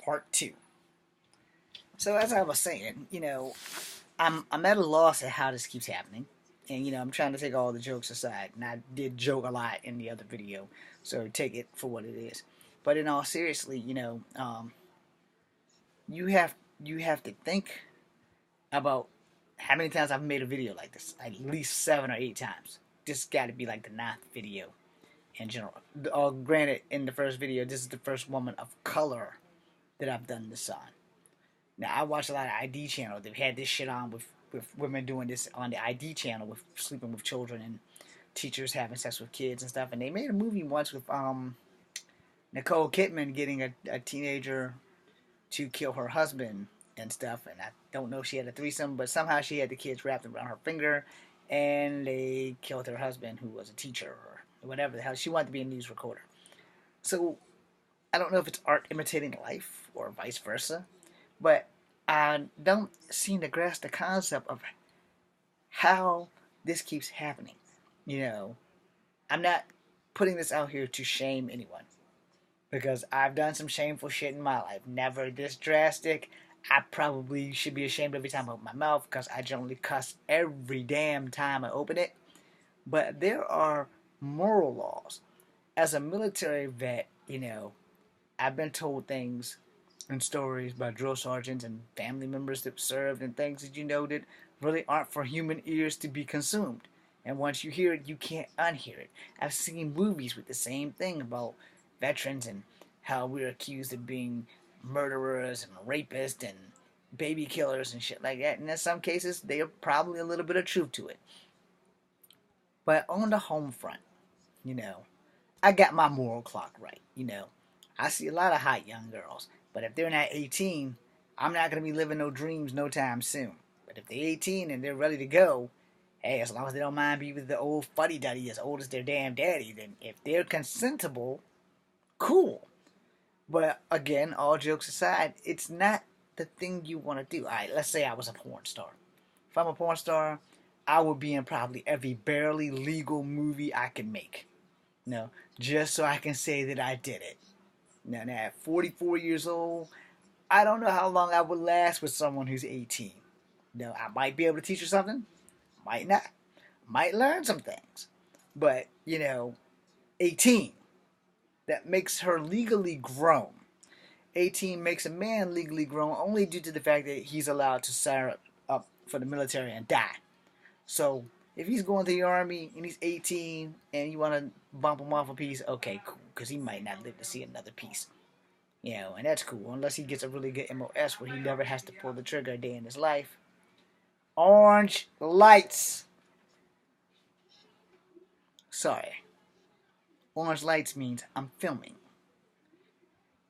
part 2. So as I was saying, I'm at a loss at how this keeps happening, and I'm trying to take all the jokes aside, and I did joke a lot in the other video, so take it for what it is. But in all seriously, you have you have to think about how many times I've made a video like this. At least 7 or 8 times. This got to be like the ninth video in general. Granted, in the first video, this is the first woman of color that I've done this on. Now, I watch a lot of ID channel. They've had this shit on with women doing this on the ID channel with sleeping with children and teachers having sex with kids and stuff. And they made a movie once with Nicole Kidman getting a teenager to kill her husband and stuff. And I don't know if she had a threesome, but somehow she had the kids wrapped around her finger, and they killed her husband, who was a teacher or whatever the hell. She wanted to be a news recorder. So I don't know if it's art imitating life or vice versa, but I don't seem to grasp the concept of how this keeps happening. I'm not putting this out here to shame anyone, because I've done some shameful shit in my life. Never this drastic. I probably should be ashamed every time I open my mouth, because I generally cuss every damn time I open it. But there are moral laws. As a military vet, I've been told things and stories by drill sergeants and family members that served, and things that that really aren't for human ears to be consumed. And once you hear it, you can't unhear it. I've seen movies with the same thing about veterans and how we're accused of being murderers and rapists and baby killers and shit like that. And in some cases, there's probably a little bit of truth to it. But on the home front, I got my moral clock right. I see a lot of hot young girls, but if they're not 18, I'm not going to be living no dreams no time soon. But if they're 18 and they're ready to go, hey, as long as they don't mind being with the old fuddy-duddy as old as their damn daddy, then if they're consentable, cool. But again, all jokes aside, it's not the thing you want to do. Alright, let's say I was a porn star. If I'm a porn star, I would be in probably every barely legal movie I can make. Just so I can say that I did it. Now at 44 years old, I don't know how long I would last with someone who's 18. I might be able to teach her something, might not. Might learn some things. But, 18, that makes her legally grown. 18 makes a man legally grown only due to the fact that he's allowed to sign up for the military and die. So, if he's going to the army and he's 18 and you want to bump him off a piece, okay, cool, because he might not live to see another piece. And that's cool, unless he gets a really good MOS where he never has to pull the trigger a day in his life. Orange lights. Sorry. Orange lights means I'm filming.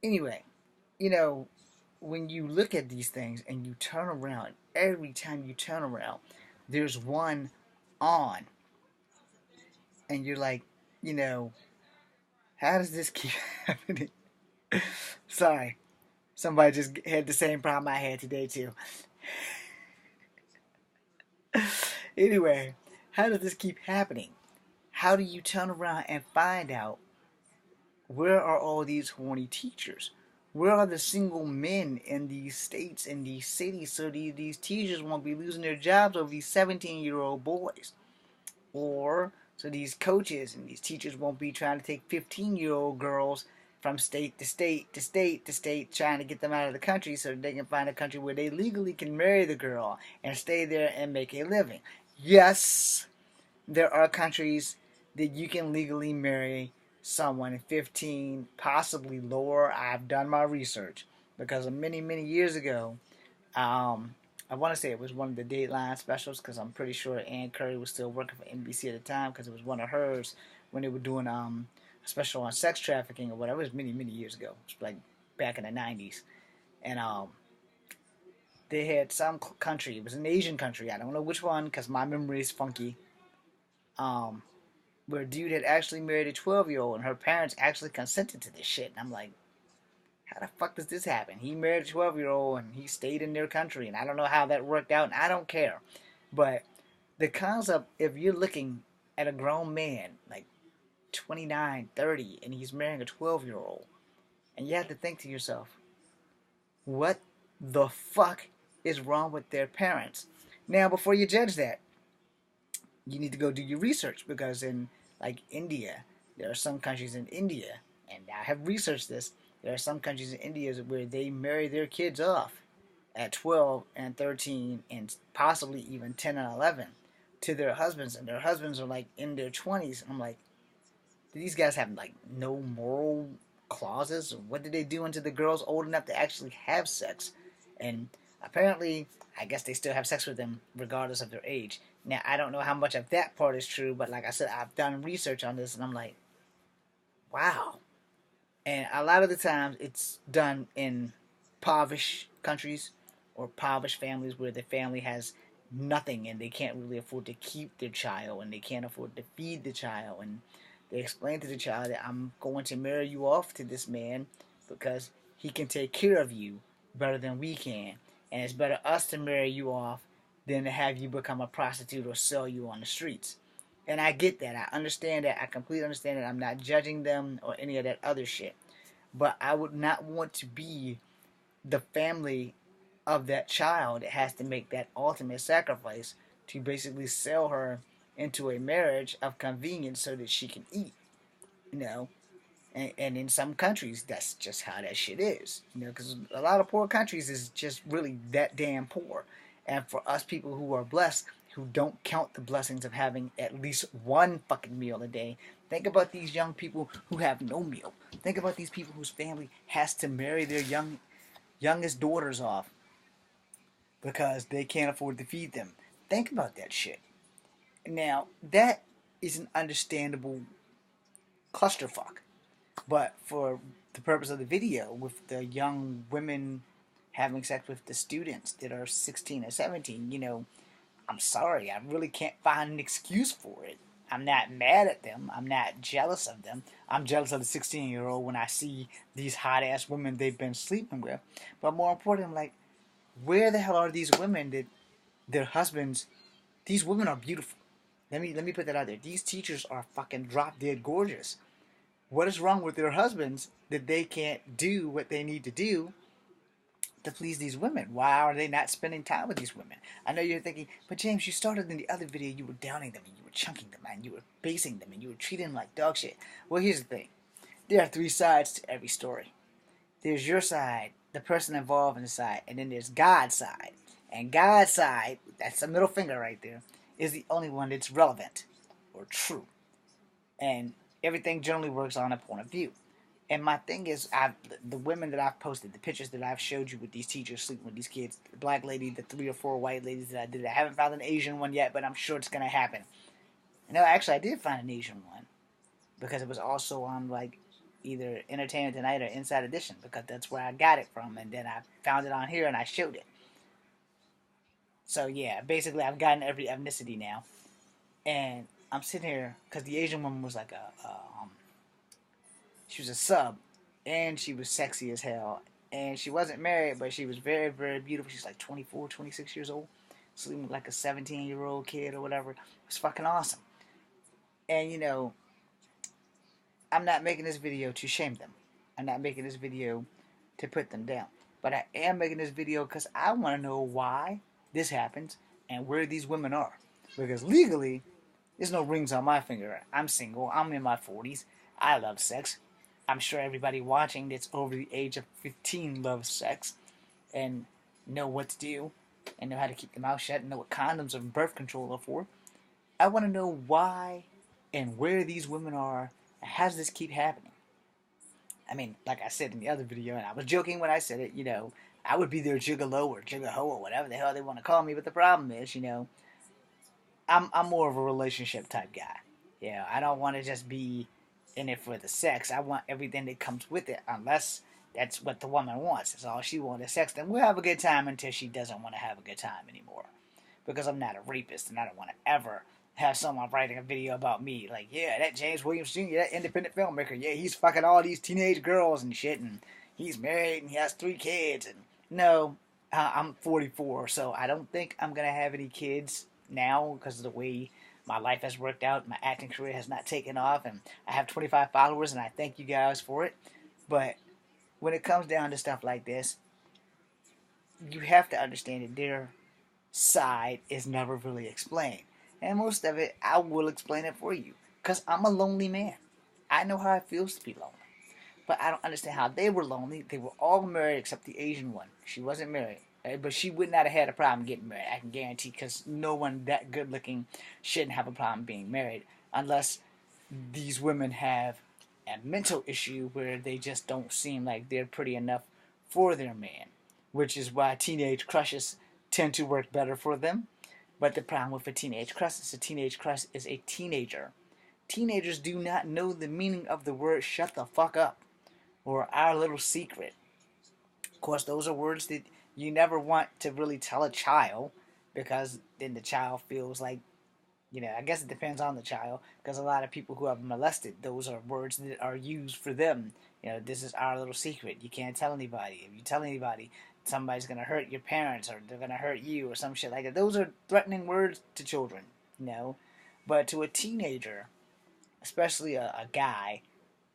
Anyway, when you look at these things and you turn around, every time you turn around, there's one on. And you're like, how does this keep happening? Sorry. Somebody just had the same problem I had today, too. Anyway, how does this keep happening? How do you turn around and find out where are all these horny teachers? Where are the single men in these states, in these cities, so these teachers won't be losing their jobs over these 17-year-old boys? Or so these coaches and these teachers won't be trying to take 15-year-old girls from state to state to state to state, trying to get them out of the country so that they can find a country where they legally can marry the girl and stay there and make a living. Yes, there are countries that you can legally marry someone at 15, possibly lower. I've done my research because many, many years ago, I want to say it was one of the Dateline specials, because I'm pretty sure Ann Curry was still working for NBC at the time, because it was one of hers when they were doing a special on sex trafficking or whatever. It was many, many years ago. It was like back in the 90s. And they had some country. It was an Asian country. I don't know which one because my memory is funky. Where a dude had actually married a 12-year-old and her parents actually consented to this shit. And I'm like, how the fuck does this happen? He married a 12-year-old and he stayed in their country, and I don't know how that worked out, and I don't care. But the concept, if you're looking at a grown man, like 29, 30, and he's marrying a 12-year-old, and you have to think to yourself, What the fuck is wrong with their parents? Now, before you judge that, you need to go do your research, because in like India, there are some countries in India, and I have researched this. There are some countries in India where they marry their kids off at 12 and 13 and possibly even 10 and 11 to their husbands, and their husbands are like in their 20s. And I'm like, do these guys have like no moral clauses? Or what did they do until the girls old enough to actually have sex? And apparently, I guess they still have sex with them regardless of their age. Now, I don't know how much of that part is true, but like I said, I've done research on this, and I'm like, wow. And a lot of the times, it's done in impoverished countries or impoverished families where the family has nothing and they can't really afford to keep their child and they can't afford to feed the child. And they explain to the child that I'm going to marry you off to this man because he can take care of you better than we can. And it's better us to marry you off than to have you become a prostitute or sell you on the streets. And I get that. I understand that. I completely understand that. I'm not judging them or any of that other shit. But I would not want to be the family of that child that has to make that ultimate sacrifice to basically sell her into a marriage of convenience so that she can eat, you know. And in some countries, that's just how that shit is, you know, because a lot of poor countries is just really that damn poor. And for us people who are blessed, who don't count the blessings of having at least one fucking meal a day, think about these young people who have no meal. Think about these people whose family has to marry their youngest daughters off because they can't afford to feed them. Think about that shit. Now, that is an understandable clusterfuck. But for the purpose of the video, with the young women having sex with the students that are 16 or 17, you know, I'm sorry, I really can't find an excuse for it. I'm not mad at them. I'm not jealous of them. I'm jealous of the 16-year-old when I see these hot ass women they've been sleeping with. But more importantly, I'm like, where the hell are these women that their husbands? These women are beautiful. Let me put that out there. These teachers are fucking drop dead gorgeous. What is wrong with their husbands that they can't do what they need to do to please these women? Why are they not spending time with these women? I know you're thinking, but James, you started in the other video, you were downing them, and you were chunking them, and you were basing them, and you were treating them like dog shit. Well, here's the thing. There are three sides to every story. There's your side, the person involved in the side, and then there's God's side. And God's side, that's a middle finger right there, is the only one that's relevant or true. And everything generally works on a point of view. And my thing is, the women that I've posted, the pictures that I've showed you with these teachers sleeping with these kids, the black lady, the 3 or 4 white ladies that I did. I haven't found an Asian one yet, but I'm sure it's gonna happen. No, actually, I did find an Asian one because it was also on like either Entertainment Tonight or Inside Edition, because that's where I got it from, and then I found it on here and I showed it. So yeah, basically I've gotten every ethnicity now, and I'm sitting here because the Asian woman was like she was a sub, and she was sexy as hell, and she wasn't married, but she was very, very beautiful. She's like 24, 26 years old, sleeping with like a 17-year-old kid or whatever. It was fucking awesome. And you know, I'm not making this video to shame them. I'm not making this video to put them down. But I am making this video because I want to know why this happens and where these women are. Because legally, there's no rings on my finger. I'm single. I'm in my 40s. I love sex. I'm sure everybody watching that's over the age of 15 loves sex and know what to do and know how to keep their mouth shut and know what condoms and birth control are for. I want to know why and where these women are and how does this keep happening. I mean, like I said in the other video, and I was joking when I said it, you know, I would be their gigolo or gigaho or whatever the hell they want to call me, but the problem is, you know, I'm more of a relationship type guy. You know, I don't want to just be in it for the sex. I want everything that comes with it, unless that's what the woman wants. That's all she wants is sex. Then we'll have a good time until she doesn't want to have a good time anymore. Because I'm not a rapist, and I don't want to ever have someone writing a video about me. Like, yeah, that James Williams Jr., that independent filmmaker, yeah, he's fucking all these teenage girls and shit, and he's married, and he has 3 kids. And no, I'm 44, so I don't think I'm going to have any kids now because of the way my life has worked out. My acting career has not taken off, and I have 25 followers, and I thank you guys for it. But when it comes down to stuff like this, you have to understand that their side is never really explained. And most of it, I will explain it for you. Because I'm a lonely man. I know how it feels to be lonely. But I don't understand how they were lonely. They were all married except the Asian one. She wasn't married. But she would not have had a problem getting married, I can guarantee, because no one that good looking shouldn't have a problem being married unless these women have a mental issue where they just don't seem like they're pretty enough for their man, which is why teenage crushes tend to work better for them. But the problem with a teenage crush is a teenager. Teenagers do not know the meaning of the word shut the fuck up or our little secret. Of course, those are words that you never want to really tell a child because then the child feels like, I guess it depends on the child because a lot of people who have molested, those are words that are used for them. This is our little secret. You can't tell anybody. If you tell anybody, somebody's going to hurt your parents or they're going to hurt you or some shit like that. Those are threatening words to children. But to a teenager, especially a guy,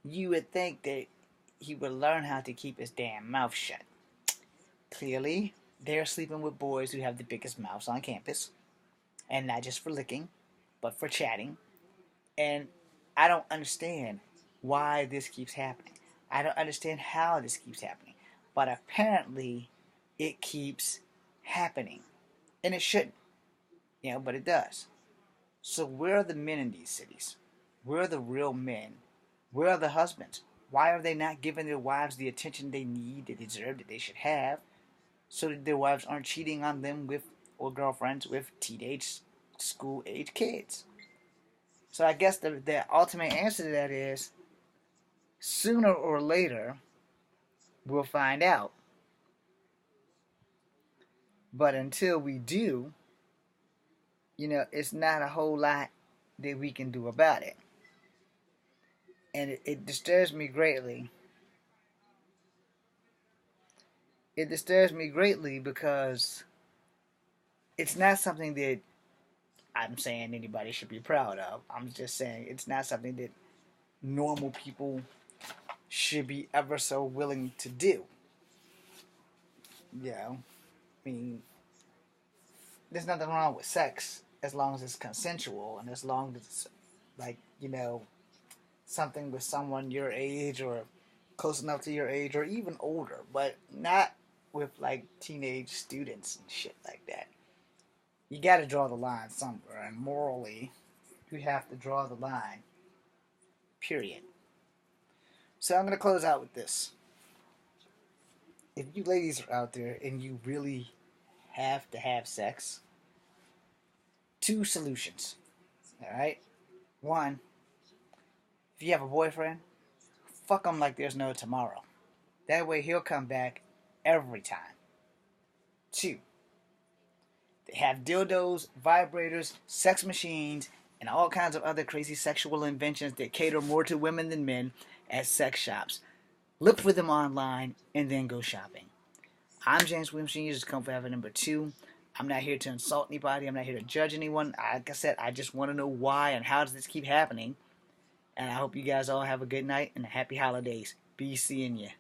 you would think that he would learn how to keep his damn mouth shut. Clearly, they're sleeping with boys who have the biggest mouths on campus. And not just for licking, but for chatting. And I don't understand why this keeps happening. I don't understand how this keeps happening. But apparently, it keeps happening. And it shouldn't. But it does. So where are the men in these cities? Where are the real men? Where are the husbands? Why are they not giving their wives the attention they need, they deserve, that they should have, so that their wives aren't cheating on them with, or girlfriends with, teenage school-age kids? So I guess the ultimate answer to that is, sooner or later, we'll find out. But until we do, it's not a whole lot that we can do about it. And it disturbs me greatly. It disturbs me greatly because it's not something that I'm saying anybody should be proud of. I'm just saying it's not something that normal people should be ever so willing to do. I mean, there's nothing wrong with sex as long as it's consensual and as long as it's something with someone your age or close enough to your age or even older, but not with teenage students and shit like that. You got to draw the line somewhere, and morally, you have to draw the line. Period. So I'm going to close out with this. If you ladies are out there and you really have to have sex, 2 solutions. Alright? 1, if you have a boyfriend, fuck him like there's no tomorrow. That way he'll come back every time. 2, they have dildos, vibrators, sex machines, and all kinds of other crazy sexual inventions that cater more to women than men at sex shops. Look for them online and then go shopping. I'm James Williams Jr. This is Come Forever number 2. I'm not here to insult anybody. I'm not here to judge anyone. Like I said, I just want to know why and how does this keep happening. And I hope you guys all have a good night and happy holidays. Be seeing you.